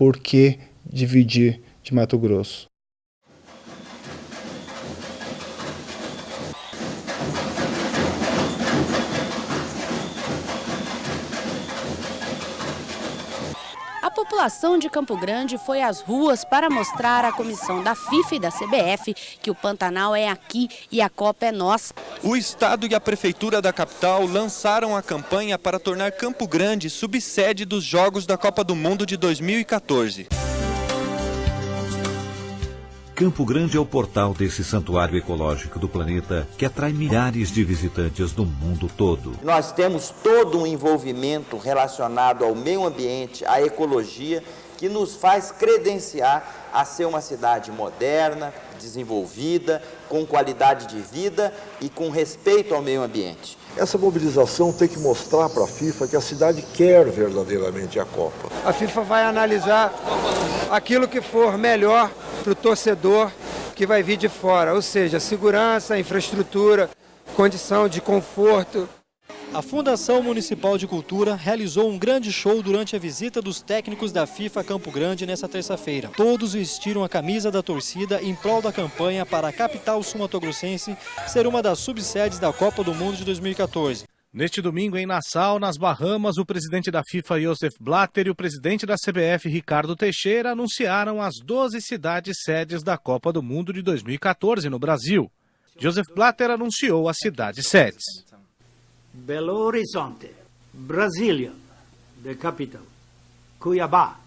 por que dividir de Mato Grosso. A população de Campo Grande foi às ruas para mostrar à comissão da FIFA e da CBF que o Pantanal é aqui e a Copa é nossa. O Estado e a Prefeitura da capital lançaram a campanha para tornar Campo Grande subsede dos Jogos da Copa do Mundo de 2014. Campo Grande é o portal desse santuário ecológico do planeta que atrai milhares de visitantes do mundo todo. Nós temos todo um envolvimento relacionado ao meio ambiente, à ecologia, que nos faz credenciar a ser uma cidade moderna, desenvolvida, com qualidade de vida e com respeito ao meio ambiente. Essa mobilização tem que mostrar para a FIFA que a cidade quer verdadeiramente a Copa. A FIFA vai analisar aquilo que for melhor para o torcedor que vai vir de fora, ou seja, segurança, infraestrutura, condição de conforto. A Fundação Municipal de Cultura realizou um grande show durante a visita dos técnicos da FIFA a Campo Grande nesta terça-feira. Todos vestiram a camisa da torcida em prol da campanha para a capital sul-mato-grossense ser uma das subsedes da Copa do Mundo de 2014. Neste domingo, em Nassau, nas Bahamas, o presidente da FIFA, Joseph Blatter, e o presidente da CBF, Ricardo Teixeira, anunciaram as 12 cidades sedes da Copa do Mundo de 2014 no Brasil. Joseph Blatter anunciou as cidades sedes. Belo Horizonte, Brasília, the capital, Cuiabá.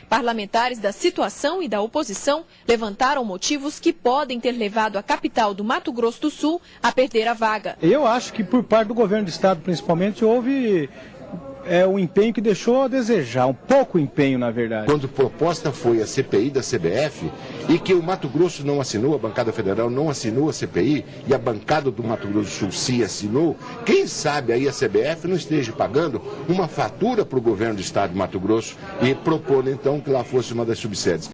Parlamentares da situação e da oposição levantaram motivos que podem ter levado a capital do Mato Grosso do Sul a perder a vaga. Eu acho que por parte do governo do estado, principalmente, houve um empenho que deixou a desejar, um pouco empenho, na verdade. Quando proposta foi a CPI da CBF e que o Mato Grosso não assinou, a bancada federal não assinou a CPI e a bancada do Mato Grosso do Sul se assinou, quem sabe aí a CBF não esteja pagando uma fatura para o governo do estado de Mato Grosso e propondo então que lá fosse uma das subsedes.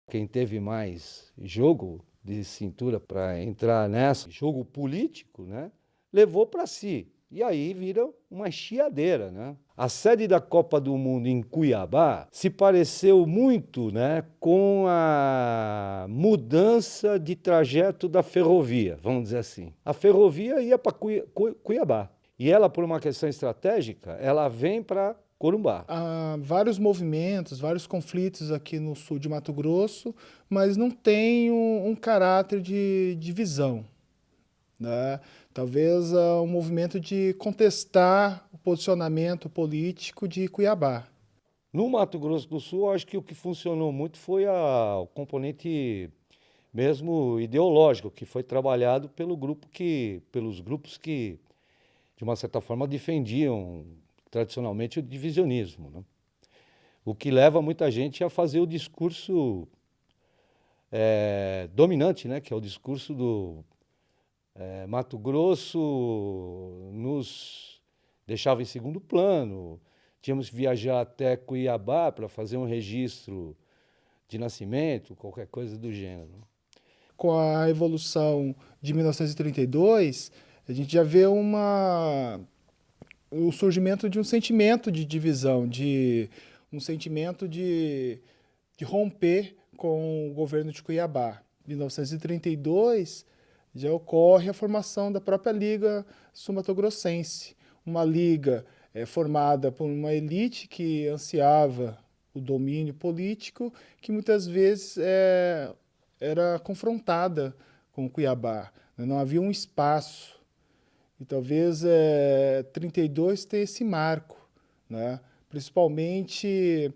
Quem teve mais jogo de cintura para entrar nessa, jogo político, né, levou para si. E aí vira uma chiadeira, né? A sede da Copa do Mundo em Cuiabá se pareceu muito, né, com a mudança de trajeto da ferrovia, vamos dizer assim. A ferrovia ia para Cuiabá. E ela, por uma questão estratégica, ela vem para Corumbá. Há vários movimentos, vários conflitos aqui no sul de Mato Grosso, mas não tem um caráter de divisão, né? Talvez um movimento de contestar o posicionamento político de Cuiabá. No Mato Grosso do Sul, acho que o que funcionou muito foi o componente mesmo ideológico, que foi trabalhado pelos grupos que, de uma certa forma, defendiam tradicionalmente o divisionismo, né? O que leva muita gente a fazer o discurso dominante, né? Que é o discurso do Mato Grosso nos deixava em segundo plano, tínhamos que viajar até Cuiabá para fazer um registro de nascimento, qualquer coisa do gênero. Com a Revolução de 1932, a gente já vê o surgimento de um sentimento de divisão, um sentimento de romper com o governo de Cuiabá. Em 1932, já ocorre a formação da própria Liga Sul-Mato-Grossense, uma liga formada por uma elite que ansiava o domínio político, que muitas vezes era confrontada com Cuiabá. Não havia um espaço. E talvez 32 tenha esse marco, né? Principalmente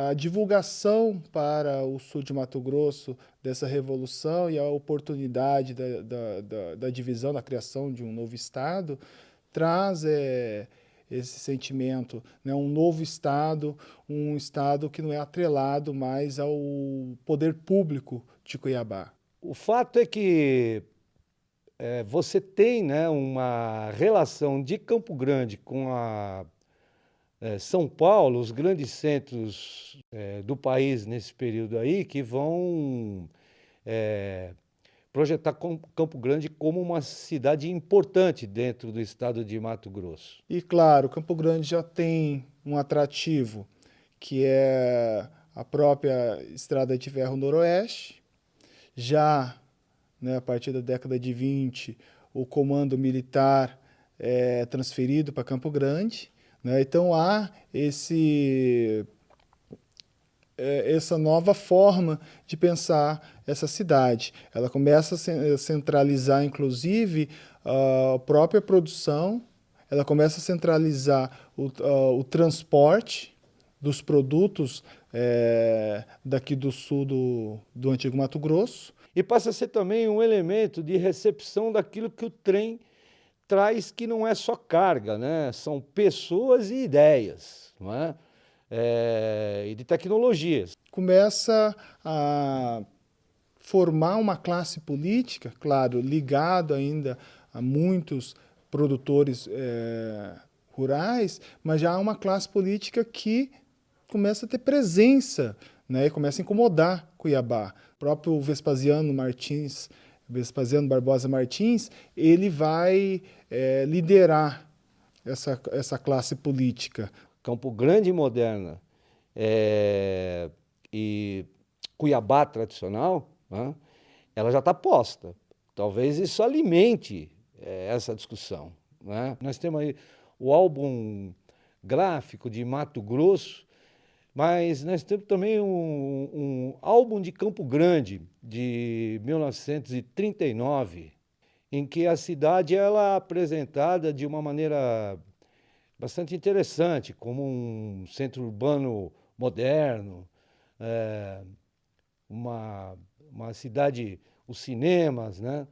a divulgação para o sul de Mato Grosso dessa revolução e a oportunidade da divisão, da criação de um novo estado, traz esse sentimento, né? Um novo estado, um estado que não é atrelado mais ao poder público de Cuiabá. O fato é que você tem, né, uma relação de Campo Grande com São Paulo, os grandes centros do país nesse período aí, que vão projetar Campo Grande como uma cidade importante dentro do estado de Mato Grosso. E claro, Campo Grande já tem um atrativo, que é a própria Estrada de Ferro Noroeste. Já, né, a partir da década de 20, o comando militar é transferido para Campo Grande, né? Então há essa nova forma de pensar essa cidade. Ela começa a centralizar, inclusive, a própria produção, ela começa a centralizar o transporte dos produtos daqui do sul do antigo Mato Grosso. E passa a ser também um elemento de recepção daquilo que o trem traz, que não é só carga, né? São pessoas e ideias, não é? E de tecnologias. Começa a formar uma classe política, claro, ligado ainda a muitos produtores rurais, mas já há uma classe política que começa a ter presença, né, e começa a incomodar Cuiabá. O próprio Vespasiano Barbosa Martins, ele vai liderar essa classe política. Campo Grande moderna e Cuiabá tradicional, né, ela já está posta. Talvez isso alimente essa discussão, né? Nós temos aí o álbum gráfico de Mato Grosso, mas nós temos também um álbum de Campo Grande, de 1939, em que a cidade ela é apresentada de uma maneira bastante interessante, como um centro urbano moderno, uma cidade, os cinemas, né?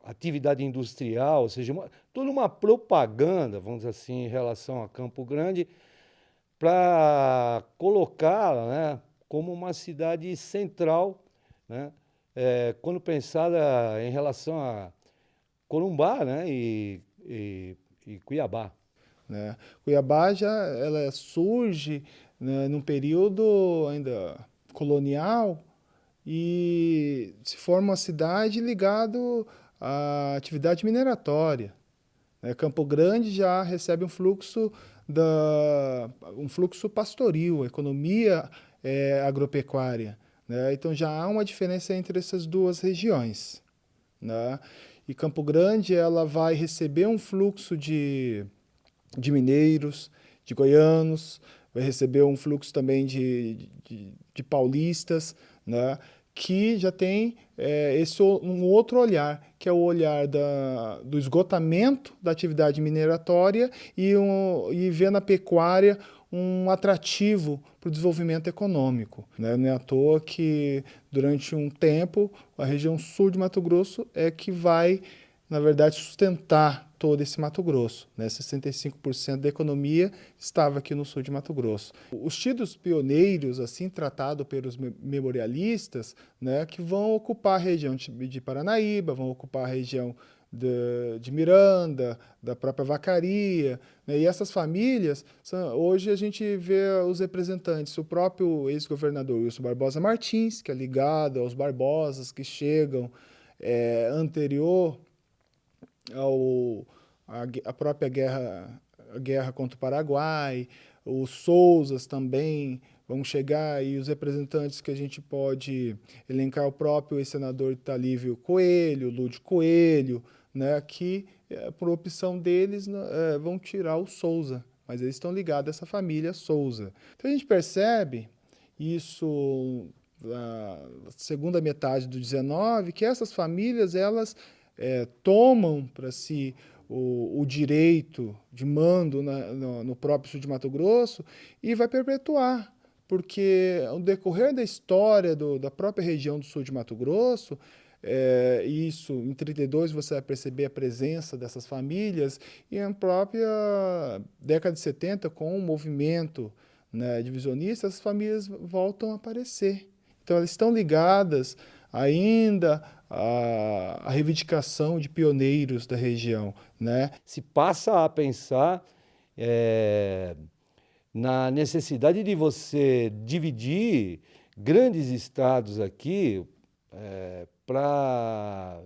Atividade industrial, ou seja, toda uma propaganda, vamos dizer assim, em relação a Campo Grande, para colocá-la, né, como uma cidade central, né, quando pensada em relação a Corumbá, né, e Cuiabá. Né? Cuiabá ela surge, né, num período ainda colonial e se forma uma cidade ligado à atividade mineratória. Campo Grande já recebe um fluxo pastoril, economia agropecuária, né? Então já há uma diferença entre essas duas regiões, né? E Campo Grande ela vai receber um fluxo de mineiros, de goianos, vai receber um fluxo também de paulistas, né? Que já tem um outro olhar, que é o olhar do esgotamento da atividade mineratória e vê na pecuária um atrativo para o desenvolvimento econômico, né? Não é à toa que, durante um tempo, a região sul de Mato Grosso é que vai, na verdade, sustentar todo esse Mato Grosso, né? 65% da economia estava aqui no sul de Mato Grosso. Os tidos pioneiros, assim, tratados pelos memorialistas, né, que vão ocupar a região de Paranaíba, vão ocupar a região de Miranda, da própria Vacaria, né? E essas famílias, hoje a gente vê os representantes, o próprio ex-governador Wilson Barbosa Martins, que é ligado aos Barbosas que chegam anterior a própria guerra contra o Paraguai, os Souzas também vão chegar, e os representantes que a gente pode elencar, o próprio ex-senador Italívio Coelho, Lúdio Coelho, né, que, por opção deles, vão tirar o Souza, mas eles estão ligados a essa família Souza. Então a gente percebe isso na segunda metade do 19, que essas famílias, elas tomam para si o direito de mando no próprio sul de Mato Grosso e vai perpetuar, porque ao decorrer da história da própria região do sul de Mato Grosso, isso, em 32 você vai perceber a presença dessas famílias, e na própria década de 70, com o movimento, né, divisionista, essas famílias voltam a aparecer. Então elas estão ligadas ainda a reivindicação de pioneiros da região, né? Se passa a pensar na necessidade de você dividir grandes estados aqui para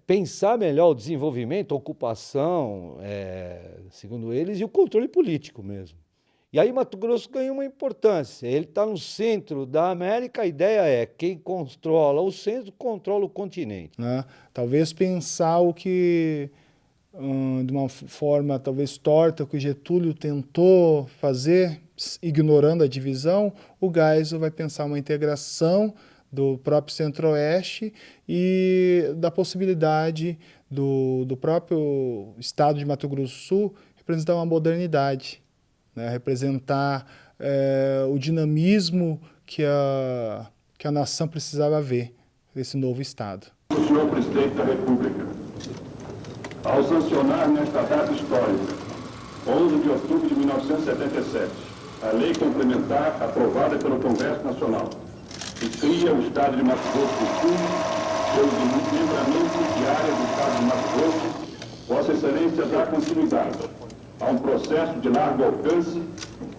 pensar melhor o desenvolvimento, a ocupação, segundo eles, e o controle político mesmo. E aí Mato Grosso ganha uma importância. Ele está no centro da América, a ideia é quem controla o centro, controla o continente. Talvez pensar o que, de uma forma talvez torta, que o Getúlio tentou fazer, ignorando a divisão, o Geisel vai pensar uma integração do próprio Centro-Oeste e da possibilidade do próprio estado de Mato Grosso do Sul representar uma modernidade, né? Representar o dinamismo que a nação precisava ver, esse novo estado. Senhor Presidente da República, ao sancionar nesta data histórica, 11 de outubro de 1977, a lei complementar aprovada pelo Congresso Nacional, que cria o Estado de Mato Grosso do Sul, pelo desmembramento de área do Estado de Mato Grosso, Vossa Excelência dá continuidade a um processo de largo alcance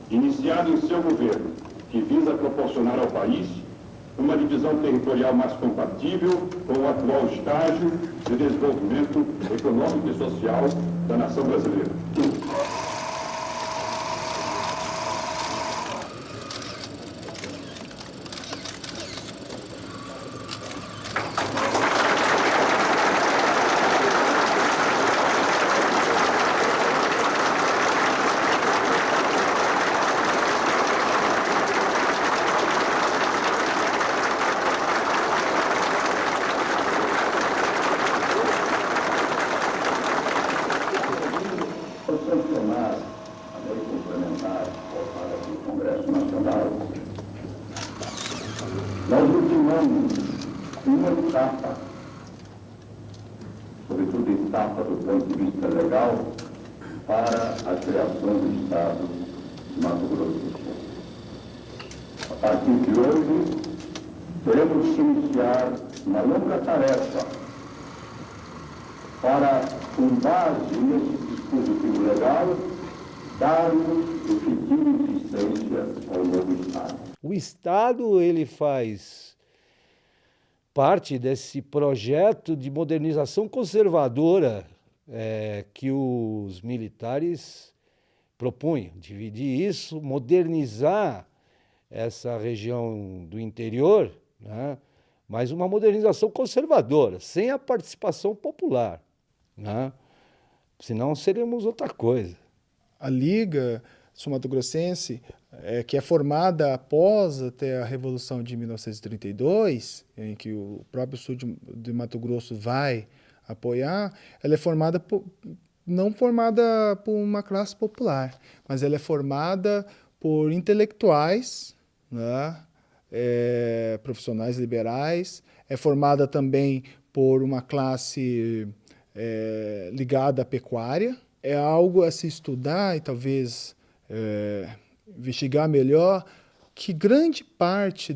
iniciado em seu governo, que visa proporcionar ao país uma divisão territorial mais compatível com o atual estágio de desenvolvimento econômico e social da nação brasileira. Sancionar a lei complementar votada pelo Congresso Nacional, nós ultimamos uma etapa, sobretudo etapa do ponto de vista legal, para a criação do Estado de Mato Grosso do Sul. A partir de hoje, teremos que iniciar uma longa tarefa para, com base nesse dispositivo legal, dar-nos efetiva existência ao novo Estado. O Estado ele faz parte desse projeto de modernização conservadora que os militares propunham, dividir isso, modernizar essa região do interior, né? Mas uma modernização conservadora, sem a participação popular, né? Senão seríamos outra coisa. A Liga Sul-Mato-Grossense, que é formada após até a Revolução de 1932, em que o próprio sul de Mato Grosso vai apoiar, ela é formada não formada por uma classe popular, mas ela é formada por intelectuais, né? Profissionais liberais, é formada também por uma classe ligada à pecuária. É algo a se estudar e talvez investigar melhor, que grande parte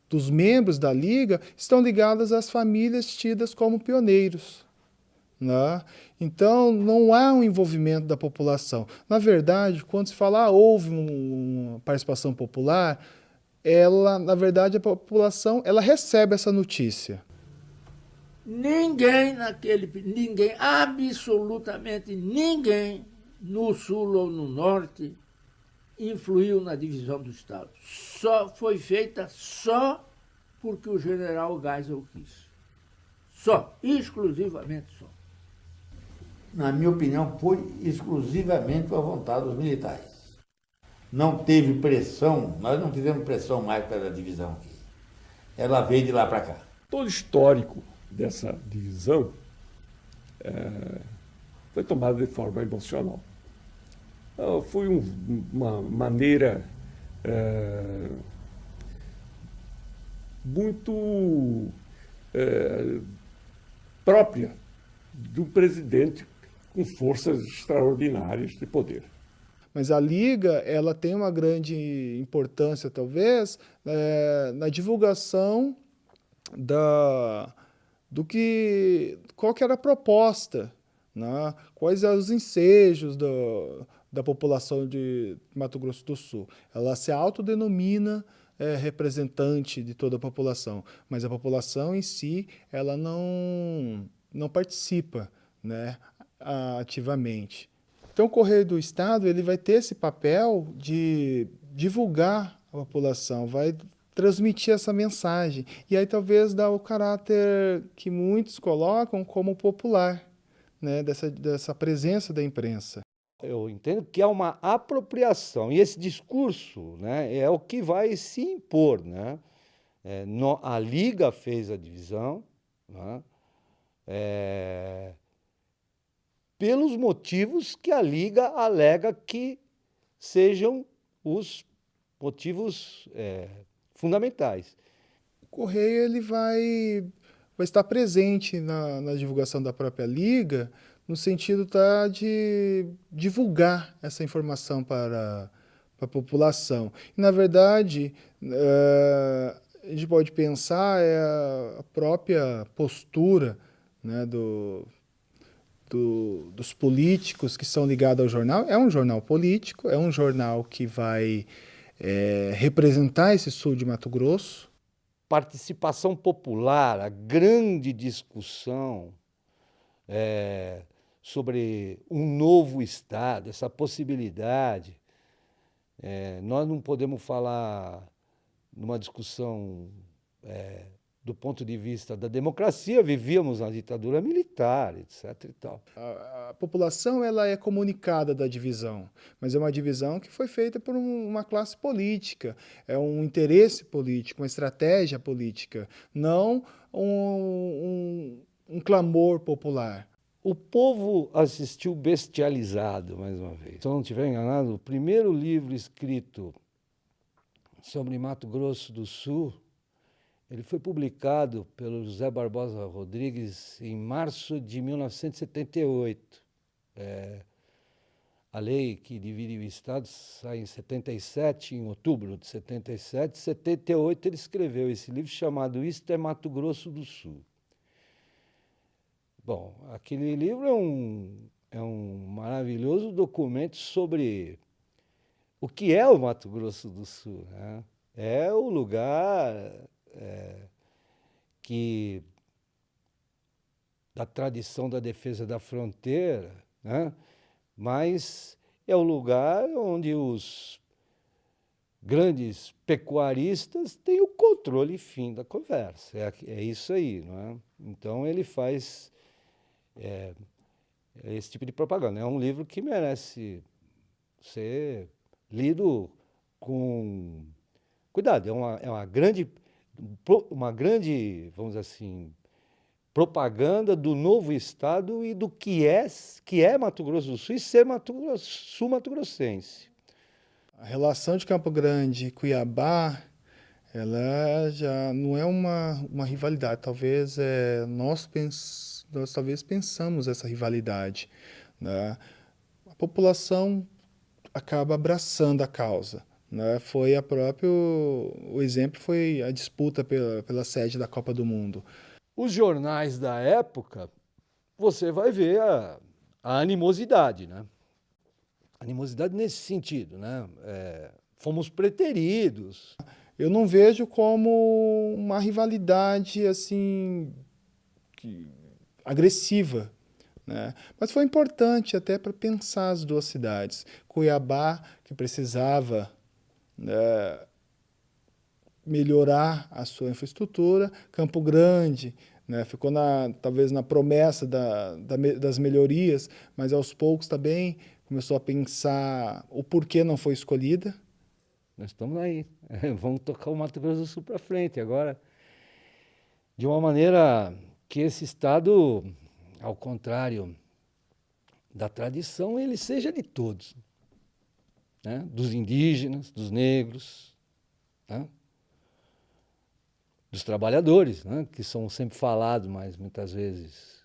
dos membros da Liga estão ligados às famílias tidas como pioneiros, né? Então, não há um envolvimento da população. Na verdade, quando se fala houve uma participação popular, na verdade, a população ela recebe essa notícia. Ninguém absolutamente ninguém, no sul ou no norte, influiu na divisão do Estado. Foi feita só porque o general Geisel quis. Só, exclusivamente só. Na minha opinião, foi exclusivamente a vontade dos militares. Não teve pressão, nós não tivemos pressão mais pela divisão aqui. Ela veio de lá para cá. Todo o histórico dessa divisão foi tomado de forma emocional. Foi uma maneira muito própria do presidente com forças extraordinárias de poder. Mas a Liga ela tem uma grande importância, talvez, na divulgação qual que era a proposta, né? Quais eram os ensejos da população de Mato Grosso do Sul. Ela se autodenomina representante de toda a população, mas a população em si ela não participa, né, ativamente. Então o Correio do Estado ele vai ter esse papel de divulgar a população, vai transmitir essa mensagem e aí talvez dar o caráter que muitos colocam como popular, né, dessa presença da imprensa. Eu entendo que é uma apropriação, e esse discurso, né, é o que vai se impor. Né? A Liga fez a divisão, né, pelos motivos que a Liga alega que sejam os motivos fundamentais. O Correio ele vai estar presente na divulgação da própria Liga, no sentido de divulgar essa informação para a população. E, na verdade, a gente pode pensar a própria postura, né, dos políticos que são ligados ao jornal. É um jornal político, é um jornal que vai representar esse sul de Mato Grosso. Participação popular, a grande discussão sobre um novo Estado, essa possibilidade. Nós não podemos falar numa discussão do ponto de vista da democracia, vivíamos na ditadura militar, etc. E tal. A população ela é comunicada da divisão, mas é uma divisão que foi feita por uma classe política, é um interesse político, uma estratégia política, não um clamor popular. O povo assistiu bestializado, mais uma vez. Se eu não estiver enganado, o primeiro livro escrito sobre Mato Grosso do Sul, ele foi publicado pelo José Barbosa Rodrigues em março de 1978. A lei que divide o Estado sai em 77, em outubro de 77. Em 78 ele escreveu esse livro chamado Isto é Mato Grosso do Sul. Bom, aquele livro é um maravilhoso documento sobre o que é o Mato Grosso do Sul. Né? É o lugar que da tradição da defesa da fronteira, né? Mas é o lugar onde os grandes pecuaristas têm o controle fim da conversa. É isso aí. Não é? Então ele faz esse tipo de propaganda. É um livro que merece ser lido com cuidado. É uma grande, vamos dizer assim, propaganda do novo Estado e do que é Mato Grosso do Sul e ser sul-mato-grossense. A relação de Campo Grande e Cuiabá, ela já não é uma rivalidade. Talvez nós talvez pensamos essa rivalidade. Né? A população acaba abraçando a causa. Né? O exemplo foi a disputa pela sede da Copa do Mundo. Os jornais da época, você vai ver a animosidade, né? Animosidade nesse sentido, né? Fomos preteridos. Eu não vejo como uma rivalidade assim agressiva, né? Mas foi importante até para pensar as duas cidades. Cuiabá, que precisava melhorar a sua infraestrutura, Campo Grande, né, ficou talvez na promessa das melhorias, mas aos poucos também começou a pensar o porquê não foi escolhida. Nós estamos aí, vamos tocar o Mato Grosso do Sul para frente agora, de uma maneira que esse Estado, ao contrário da tradição, ele seja de todos, né? Dos indígenas, dos negros, né? Dos trabalhadores, né? Que são sempre falados, mas muitas vezes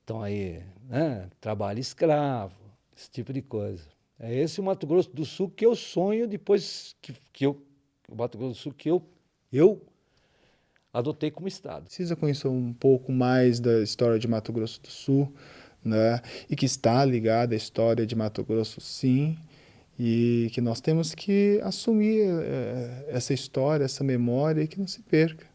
estão aí, né? Trabalho escravo, esse tipo de coisa. É esse o Mato Grosso do Sul que eu sonho depois o Mato Grosso do Sul que eu adotei como Estado. Precisa conhecer um pouco mais da história de Mato Grosso do Sul, né? E que está ligada à história de Mato Grosso, sim, e que nós temos que assumir essa história, essa memória e que não se perca.